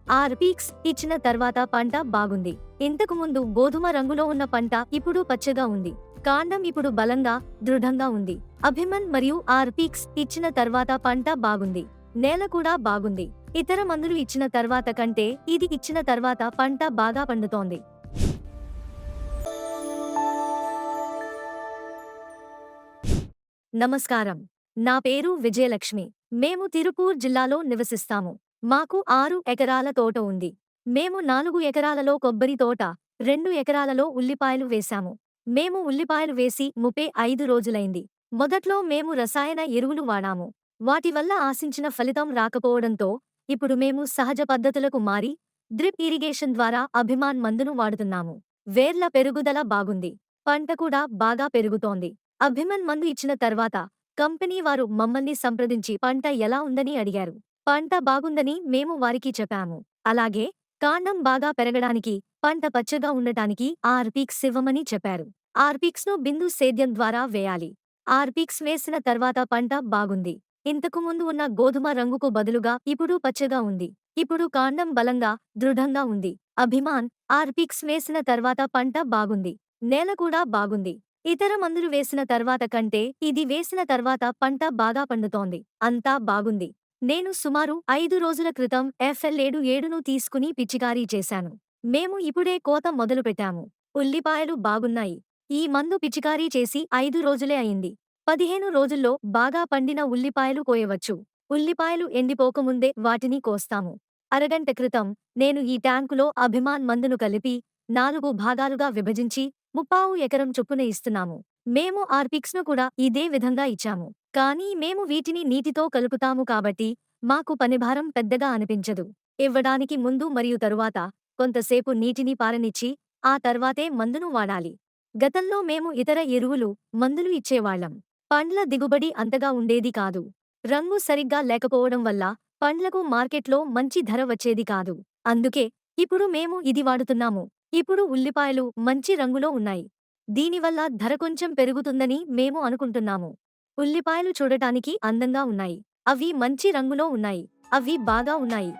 ఆర్పీక్స్ ఇచ్చిన తర్వాత పంట బాగుంది. ఇంతకు ముందు గోధుమ రంగులో ఉన్న పంట ఇప్పుడు పచ్చగా ఉంది. కాండం ఇప్పుడు బలంగా, దృఢంగా ఉంది. అభిమన్ మరియు ఆర్పీక్స్ ఇచ్చిన తర్వాత పంట బాగుంది. నేల కూడా బాగుంది. ఇతర మందులు ఇచ్చిన తర్వాత కంటే ఇది ఇచ్చిన తర్వాత పంట బాగా పండుతోంది. నమస్కారం. నా పేరు విజయలక్ష్మి. మేము తిరుపూర్ జిల్లాలో నివసిస్తాము. మాకు 6 ఎకరాల తోట ఉంది. మేము 4 ఎకరాలలో కొబ్బరి తోట, 2 ఎకరాలలో ఉల్లిపాయలు వేశాము. మేము ఉల్లిపాయలు వేసి 35 రోజులైంది. మొదట్లో మేము రసాయన ఎరువులు వాడాము. వాటి వల్ల ఆశించిన ఫలితం రాకపోవడంతో ఇప్పుడు మేము సహజ పద్ధతులకు మారి డ్రిప్ ఇరిగేషన్ ద్వారా అభిమాన్ మందును వాడుతున్నాము. వేర్ల పెరుగుదల బాగుంది. పంట కూడా బాగా పెరుగుతోంది. అభిమన్ మందు ఇచ్చిన తర్వాత కంపెనీ వారు మమ్మల్ని సంప్రదించి పంట ఎలా ఉందని అడిగారు. పంట బాగుందని మేము వారికి చెప్పాము. అలాగే కాండం బాగా పెరగడానికి, పంట పచ్చగా ఉండటానికి ఆర్పీక్స్ ఇవ్వమని చెప్పారు. ఆర్పీక్స్ ను బిందు సేద్యం ద్వారా వేయాలి. ఆర్పీక్స్ వేసిన తర్వాత పంట బాగుంది. ఇంతకు ముందు ఉన్న గోధుమ రంగుకు బదులుగా ఇప్పుడు పచ్చగా ఉంది. ఇప్పుడు కాండం బలంగా, దృఢంగా ఉంది. అభిమాన్, ఆర్పీక్స్ వేసిన తర్వాత పంట బాగుంది. నేల కూడా బాగుంది. ఇతర మందులు వేసిన తర్వాత కంటే ఇది వేసిన తర్వాత పంట బాగా పండుతోంది. అంతా బాగుంది. నేను సుమారు 5 రోజుల క్రితం FL77ను తీసుకుని పిచికారీ చేశాను. మేము ఇప్పుడే కోత మొదలుపెట్టాము. ఉల్లిపాయలు బాగున్నాయి. ఈ మందు పిచికారీ చేసి 5 రోజులే అయింది. 15 రోజుల్లో బాగా పండిన ఉల్లిపాయలు కోయవచ్చు. ఉల్లిపాయలు ఎండిపోకముందే వాటిని కోస్తాము. అరగంట క్రితం నేను ఈ ట్యాంకులో అభిమాన్ మందును కలిపి 4 భాగాలుగా విభజించి 30 ఎకరం చొప్పున ఇస్తున్నాము. మేము ఆర్పిక్స్ను కూడా ఇదే విధంగా ఇచ్చాము. కానీ మేము వీటిని నీటితో కలుపుతాము కాబట్టి మాకు పనిభారం పెద్దగా అనిపించదు. ఇవ్వడానికి ముందు మరియు తరువాత కొంతసేపు నీటిని పారనిచ్చి ఆ తర్వాతే మందును వాడాలి. గతంలో మేము ఇతర ఎరువులు, మందులు ఇచ్చేవాళ్లం. పండ్ల దిగుబడి అంతగా ఉండేది కాదు. రంగు సరిగ్గా లేకపోవడం వల్ల పండ్లకు మార్కెట్లో మంచి ధర వచ్చేది కాదు. అందుకే ఇప్పుడు మేము ఇది వాడుతున్నాము. ఇప్పుడు ఉల్లిపాయలు మంచి రంగులో ఉన్నాయి. దీనివల్ల ధర కొంచెం పెరుగుతుందని మేము అనుకుంటున్నాము. ఉల్లిపాయలు చూడటానికి అందంగా ఉన్నాయి. అవి మంచి రంగులో ఉన్నాయి. అవి బాగా ఉన్నాయి.